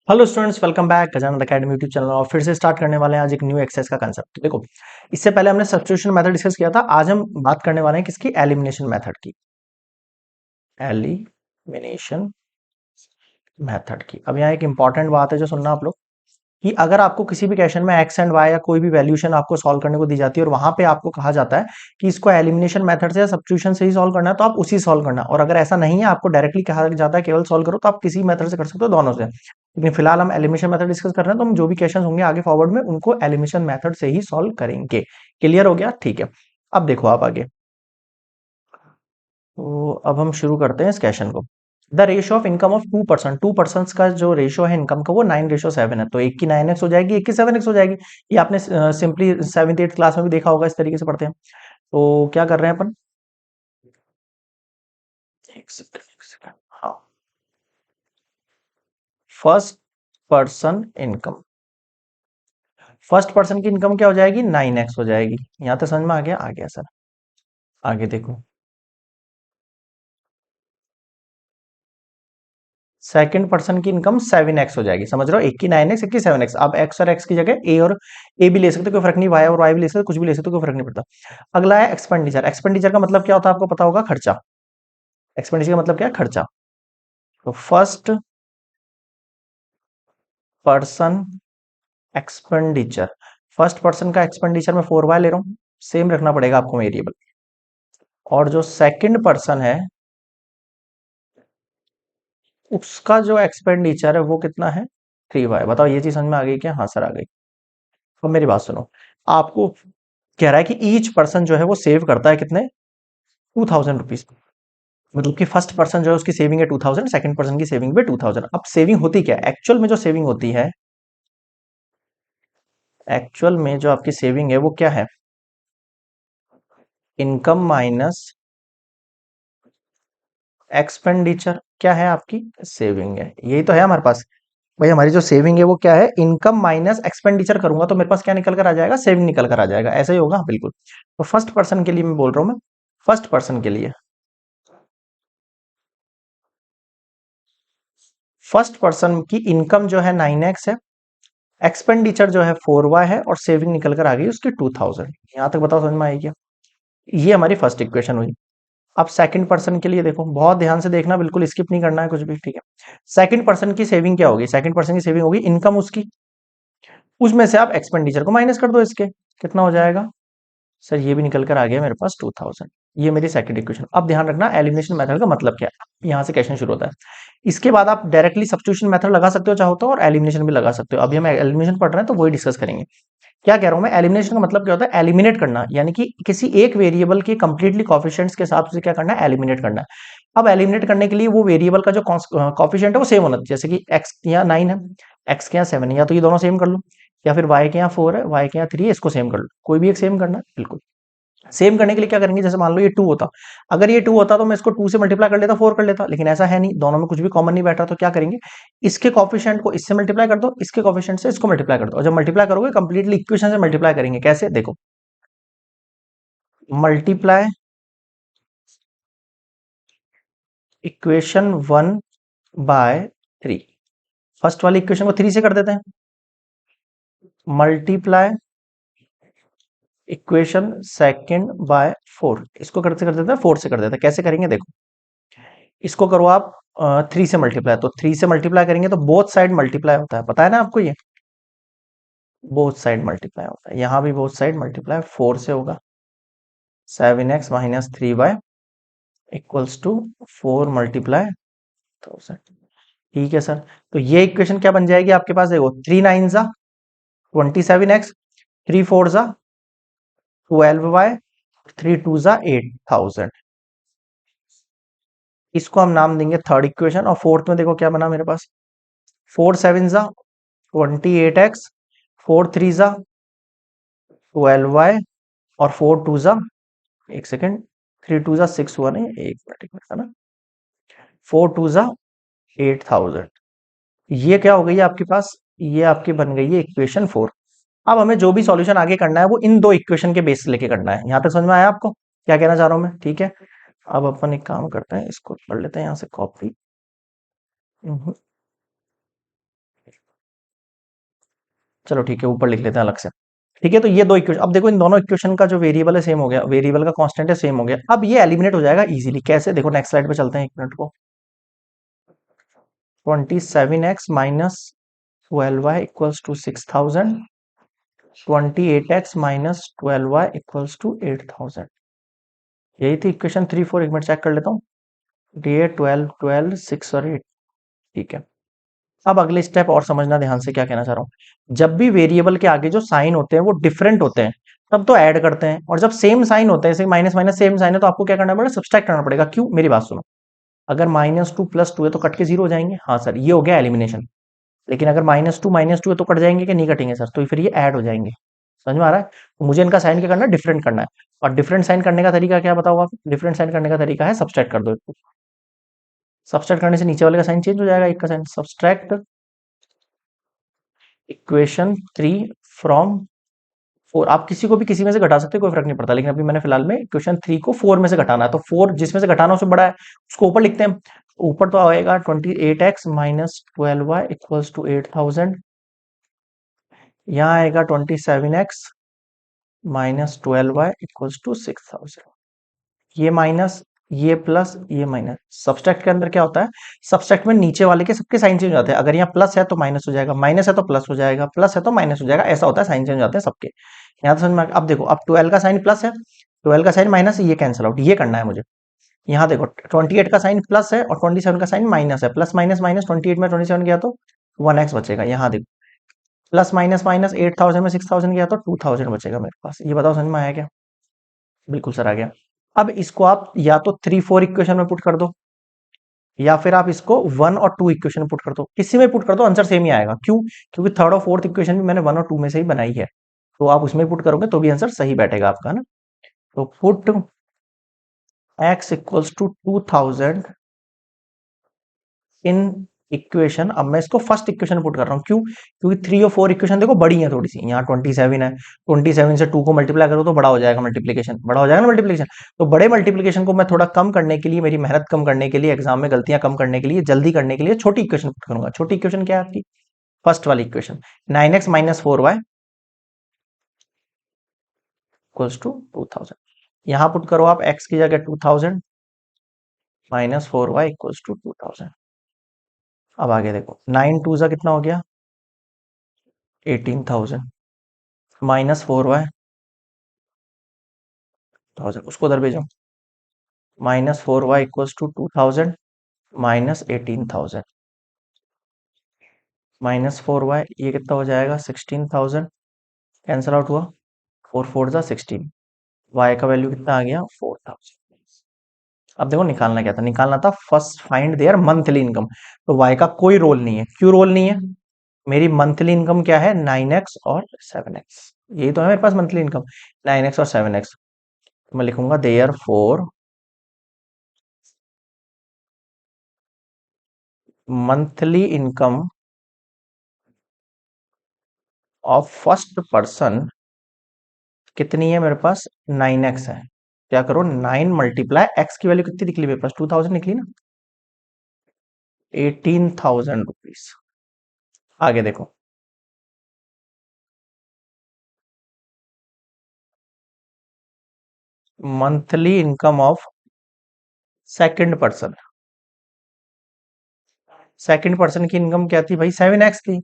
Hello students, welcome back Gajanand academy YouTube channel. और फिर से स्टार्ट करने वाले हैं आज एक न्यू एक्सरसाइज का कंसेप्ट। देखो, इससे पहले हमने सब्स्टिट्यूशन मेथड डिस्कस किया था। आज हम बात करने वाले हैं किसकी? एलिमिनेशन मेथड की। एलिमिनेशन मेथड की। अब यहाँ एक इंपॉर्टेंट बात है जो सुनना आप लोग, कि अगर आपको किसी भी क्वेश्चन में एक्स एंड वाई या कोई भी वैल्यूशन आपको सॉल्व करने को दी जाती है और वहां पे आपको कहा जाता है कि इसको एलिमिनेशन मेथड से या सब्स्टिट्यूशन से ही सॉल्व करना है, तो आप उसी सॉल्व करना। और अगर ऐसा नहीं है, आपको डायरेक्टली कहा जाता है केवल सॉल्व करो, तो आप किसी मेथड से कर सकते हो, दोनों से। लेकिन फिलहाल हम एलिमिनेशन मेथड डिस्कस कर रहे हैं, तो हम जो भी क्वेश्चन होंगे आगे फॉरवर्ड में उनको एलिमिनेशन मेथड से ही सॉल्व करेंगे। क्लियर हो गया? ठीक है। अब देखो आप आगे, तो अब हम शुरू करते हैं इस क्वेश्चन को। The ratio of income of 2%, 2% का जो रेशियो है इनकम का वो 9:7 है। तो एक की 9x हो जाएगी, एक की 7x हो जाएगी। ये आपने सिंपली 7th 8th क्लास में भी देखा होगा, इस तरीके से पढ़ते हैं। तो क्या कर रहे हैं अपन? एक सेकंड, हाँ। First person income, first person की इनकम क्या हो जाएगी? 9x हो जाएगी। यहां तक समझ में आ गया? आ गया सर। आगे देखो, सेकंड पर्सन की इनकम 7x हो जाएगी। समझ रहे हो? एक की 9x, एक की 7x। अब x और x की जगह a और a भी ले सकते हो, कोई फर्क नहीं। y और y भी ले सकते हो, कुछ भी ले सकते हो, कोई फर्क नहीं पड़ता। अगला है एक्सपेंडिचर। एक्सपेंडिचर का मतलब क्या होता है आपको पता होगा? खर्चा। एक्सपेंडिचर का मतलब क्या है? खर्चा। तो first person expenditure, first person का एक्सपेंडिचर में 4y ले रहा हूं, सेम रखना पड़ेगा आपको वेरिएबल। और जो सेकंड पर्सन है उसका जो एक्सपेंडिचर है वो कितना है? 3y। बताओ ये चीज समझ में आ गई क्या? हाँ सर, आ गई। अब मेरी बात सुनो, आपको कह रहा है कि ईच पर्सन जो है वो सेव करता है कितने? 2000 रुपीज। मतलब कि फर्स्ट पर्सन जो है उसकी सेविंग है 2000, सेकंड पर्सन की सेविंग भी 2000। अब सेविंग होती क्या है एक्चुअल में? जो सेविंग होती है एक्चुअल में, जो आपकी सेविंग है वो क्या है? Income minus expenditure. क्या है आपकी? सेविंग है। यही तो है हमारे पास। भाई हमारी जो सेविंग है वो क्या है? इनकम माइनस एक्सपेंडिचर करूंगा तो मेरे पास क्या निकल कर आ जाएगा? सेविंग निकल कर आ जाएगा। ऐसा ही होगा बिल्कुल। तो फर्स्ट पर्सन के लिए मैं बोल रहा हूं, मैं फर्स्ट पर्सन के लिए, फर्स्ट पर्सन की इनकम जो है 9x है, एक्सपेंडिचर जो है 4y है, और सेविंग निकल कर आ गई उसकी 2000। यहां तक बताओ समझ में आई क्या? ये हमारी फर्स्ट इक्वेशन हुई। अब सेकंड पर्सन के लिए देखो, बहुत ध्यान से देखना, बिल्कुल स्किप नहीं करना है कुछ भी, ठीक है? सेकंड पर्सन की सेविंग क्या होगी? सेकंड पर्सन की सेविंग होगी इनकम उसकी, उसमें से आप एक्सपेंडिचर को माइनस कर दो इसके। कितना हो जाएगा? सर ये भी निकल कर आ गया मेरे पास 2000। ये मेरी सेकंड इक्वेशन। अब ध्यान रखना, एलिमिनेशन मेथड का मतलब क्या है। यहां से क्वेश्चन शुरू होता है। इसके बाद आप डायरेक्टली सब्स्टिट्यूशन मेथड लगा सकते हो चाहो तो, और एलिमिनेशन भी लगा सकते हो। अभी हम एलिमिनेशन पढ़ रहे हैं तो वही डिस्कस करेंगे। क्या कह रहा हूं मैं? एलिमिनेशन का मतलब क्या होता है? एलिमिनेट करना, यानी कि किसी एक वेरिएबल के कंप्लीटली कॉफिशिएंट्स के साथ उसे क्या करना है? एलिमिनेट करना है। अब एलिमिनेट करने के लिए वो वेरिएबल का जो कॉफिशिएंट है वो सेम होना चाहिए। जैसे कि एक्स के यहाँ 9 है, एक्स के यहाँ 7 है, या तो ये दोनों सेम कर लो, या फिर वाई के यहाँ 4 है, वाई के यहाँ 3 है, इसको सेम कर लो। कोई भी एक सेम करना है, बिल्कुल। सेम करने के लिए क्या करेंगे? जैसे मान लो ये 2 होता, अगर ये 2 होता तो मैं इसको 2 से मल्टीप्लाई कर लेता, 4 कर लेता, लेकिन ऐसा है नहीं, दोनों में कुछ भी कॉमन नहीं बैठ रहा। तो क्या करेंगे? इसके कॉफिशिएंट को इससे मल्टीप्लाई कर दो, इसके कॉफिशिएंट से इसको मल्टीप्लाई कर दो। और जब मल्टीप्लाई करोगे कंप्लीटली इक्वेशन से मल्टीप्लाई करेंगे। कैसे? देखो, मल्टीप्लाई इक्वेशन 1/3। फर्स्ट वाली इक्वेशन को 3 से कर देते हैं। मल्टीप्लाई इक्वेशन सेकंड बाय 4, इसको करते कर देते हैं 4 से कर देते हैं। कैसे करेंगे? देखो, इसको करो आप 3 से मल्टीप्लाई, तो 3 से मल्टीप्लाई करेंगे तो बोथ साइड मल्टीप्लाई होता है, पता है ना आपको? ये बोथ साइड मल्टीप्लाई होता है। यहां भी बोथ साइड मल्टीप्लाई 4 से होगा। 7x - 3y equals to 4 multiply 1000। ठीक है सर। तो ये इक्वेशन क्या बन जाएगी आपके पास? देखो, 3 9 जा 27x, 3 4 जा 12y, 3 2 जा 8000। इसको हम नाम देंगे थर्ड इक्वेशन। और फोर्थ में देखो क्या बना मेरे पास? 4 7 जा 28x, 4 3 जा 12y, और 4 2 जा, एक सेकेंड, 3 2 जा 6 हुआ नहीं, एक मिनट एक मिनट, है ना? 4 2 जा 8000। ये क्या हो गई है आपके पास? ये आपकी बन गई है इक्वेशन 4। अब हमें जो भी सॉल्यूशन आगे करना है वो इन दो इक्वेशन के बेस से लेके करना है। यहां तक समझ में आया आपको क्या कहना चाह रहा हूं मैं? ठीक है। अब अपन एक काम करते हैं, इसको कर लेते हैं यहां से कॉपी। चलो ठीक है, ऊपर लिख लेते हैं अलग से। ठीक है, तो ये दो इक्वेशन, अब देखो इन दोनों इक्वेशन का जो वेरिएबल है सेम हो गया, वेरिएबल का कांस्टेंट है सेम हो गया। अब ये एलिमिनेट हो जाएगा इजीली। कैसे, देखो नेक्स्ट स्लाइड पे चलते हैं, एक मिनट को। 27x minus 12y equals to 6000, 28x minus 12y equals to 8000। यही थी इक्वेशन 3 4, एक मिनट चेक कर लेता हूँ। ये 12 12 6 और 8। ठीक है, अब अगले स्टेप और समझना ध्यान से, क्या कहना चाह रहा हूँ। जब भी वेरिएबल के आगे जो साइन होते हैं वो डिफरेंट होते हैं, तब तो ऐड करते हैं, और जब सेम साइन होते हैं, जैसे माइनस माइनस सेम साइन है, तो आपको क्या करना पड़ेगा, सब्सट्रैक्ट करना पड़ेगा। क्यों, मेरी बात सुनो। अगर -2 +2 है तो कट के 0 हो जाएंगे। हाँ सर, ये हो गया एलिमिनेशन। लेकिन अगर -2 है तो कट जाएंगे कि नहीं कटेंगे सर, तो फिर ये ऐड हो जाएंगे। समझ में आ रहा है? तो मुझे इनका साइन क्या करना है, डिफरेंट करना है। और डिफरेंट साइन करने का तरीका क्या बताओ आप, डिफरेंट साइन करने का तरीका है सब्सट्रैक्ट कर दो। सब्सट्रैक्ट करने से नीचे वाले का साइन चेंज हो जाएगा, एक का साइन। Subtract equation 3 from 4। आप किसी को भी किसी में से घटा सकते हो, कोई फर्क नहीं पड़ता, लेकिन अभी मैंने फिलहाल में इक्वेशन 3 को 4 में से घटाना है, तो 4 जिसमें से घटाना उससे बड़ा है, उसको ऊपर लिखते हैं। ऊपर तो आएगा 28x minus 12y equals to 8000। यहाँ आएगा 27x minus 12y equals to 6000। ये माइनस, ये प्लस, ये माइनस। सब्सट्रैक्ट के अंदर क्या होता है, सब्सट्रैक्ट में नीचे वाले के सबके साइन चेंज हो जाते हैं। अगर यहाँ प्लस है तो माइनस हो जाएगा, माइनस है तो प्लस हो जाएगा, प्लस है तो माइनस हो जाएगा, ऐसा होता है, साइन चेंज हो जाते हैं सबके। यहाँ तो समझ में अब देखो, अब 12 का साइन प्लस है, 12 का साइन माइनस है, ये कैंसिल आउट, ये करना है मुझे। यहाँ देखो 28 का साइन प्लस है और 27 का साइन माइनस है, प्लस माइनस माइनस 28 में 27 गया तो 1x बचेगा। यहाँ देखो प्लस माइनस माइनस 8000 में 6000 गया तो 2000 बचेगा मेरे पास। ये बताओ समझ में आया क्या? बिल्कुल सर आ गया। अब इसको आप या तो 3 4 इक्वेशन में पुट कर दो, या फिर आप इसको 1 और 2 इक्वेशन में पुट कर दो। किसी में पुट कर दो आंसर सेम ही आएगा। क्यों? क्योंकि थर्ड और फोर्थ इक्वेशन भी मैंने 1 और 2 में से ही बनाई है, तो आप उसमें पुट करोगे तो भी आंसर सही बैठेगा आपका ना। तो put x equals to 2000 in equation. अब मैं इसको फर्स्ट इक्वेशन पुट कर रहा हूँ। क्यों? क्योंकि 3 और 4 इक्वेशन देखो बड़ी है थोड़ी सी। यहाँ 27 है, 27 से 2 को मल्टीप्लाई करो तो बड़ा हो जाएगा मल्टीप्लीकेशन, बड़ा हो जाएगा ना मल्टीप्लीकेशन। तो बड़े मल्टीप्लीकेशन को मैं थोड़ा कम करने के लिए, मेरी मेहनत कम करने के लिए, एग्जाम में गलतियां कम करने के लिए, जल्दी करने के लिए छोटी इक्वेशन पुट करूंगा। छोटी इक्वेशन क्या है आपकी, फर्स्ट वाली equation 9x minus 4y equals to 2000। यहाँ पुट करो आप x की जगह 2000 माइनस 4y इक्वल्स टू 2000। अब आगे देखो, 9 2 सा कितना हो गया, 18000 माइनस 4y 1000, उसको उधर भेजो। Minus 4y equals to 2000 minus 18000 minus 4y, ये कितना हो जाएगा 16000, कैंसल आउट हुआ, 4 4 जा 16, y का वैल्यू कितना आ गया 4000। अब देखो निकालना क्या था, निकालना था first find there monthly income. तो y का कोई रोल नहीं है। क्यों रोल नहीं है? मेरी मंथली इनकम क्या है, 9x और 7x। यही तो है मेरे पास मंथली इनकम, 9x और 7x। तो मैं लिखूंगा their four monthly income of first person कितनी है मेरे पास, 9x है। क्या करो, 9 मल्टीप्लाई x की वैल्यू कितनी निकली मेरे पास, 2000 निकली ना, 18,000 रुपीज। आगे देखो, monthly income of second person. Second person की इनकम क्या थी भाई, 7x थी।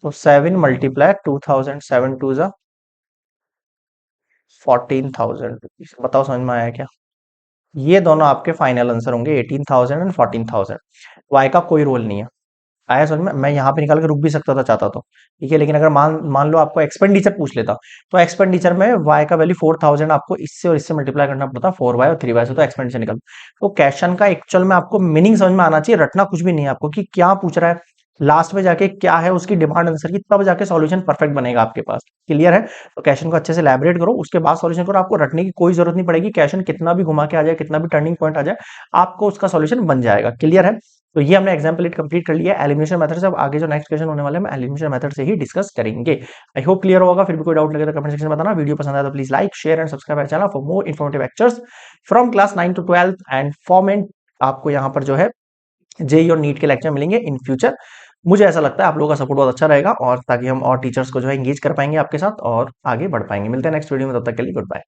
तो 7 मल्टीप्लाई 2000, 7 2 जा 14,000 रुपीज। बताओ समझ में आया क्या? ये दोनों आपके फाइनल आंसर होंगे, 18,000 एंड 14,000। वाई का कोई रोल नहीं है। आया समझ में? मैं यहाँ पे निकाल के रुक भी सकता था चाहता तो, ठीक है, लेकिन अगर मान मान लो आपको एक्सपेंडिचर पूछ लेता, तो एक्सपेंडिचर में वाई का वैल्यू 4000, आपको इससे और इससे मल्टीप्लाई करना पड़ता 4y और 3y से, तो एक्सपेंडिचर निकल। तो क्वेश्चन का एक्चुअल में आपको मीनिंग समझ में आना चाहिए, रटना कुछ भी नहीं है आपको कि क्या पूछ रहा है, लास्ट में जाके क्या है उसकी डिमांड आंसर की, तब जाके सॉल्यूशन परफेक्ट बनेगा आपके पास। क्लियर है? तो क्वेश्चन को अच्छे से एलैबोरेट करो, उसके बाद सॉल्यूशन करो। आपको रटने की कोई जरूरत नहीं पड़ेगी, क्वेश्चन कितना भी घुमा के आ जाए, कितना भी टर्निंग पॉइंट आ जाए, आपको उसका सॉल्यूशन बन जाएगा। क्लियर है? तो ये हमने एग्जाम्पल कंप्लीट कर लिया एलिमिनेशन मेथड से। अब आगे जो नेक्स्ट क्वेश्चन होने वाले हैं, हम एलिमिनेशन मेथड से ही डिस्कस करेंगे। आई होप क्लियर होगा। फिर भी कोई डाउट लगे तो कमेंट सेक्शन में बताना। वीडियो पसंद आया तो please like share and subscribe channel for more informative lectures from class 9 to 12 and form and. आपको यहाँ पर जो है जेई और नीट के लेक्चर मिलेंगे इन फ्यूचर। मुझे ऐसा लगता है आप लोगों का सपोर्ट बहुत अच्छा रहेगा और ताकि हम और टीचर्स को जो है एंगेज कर पाएंगे आपके साथ और आगे बढ़ पाएंगे। मिलते हैं नेक्स्ट वीडियो में, तब तक के लिए गुड बाय।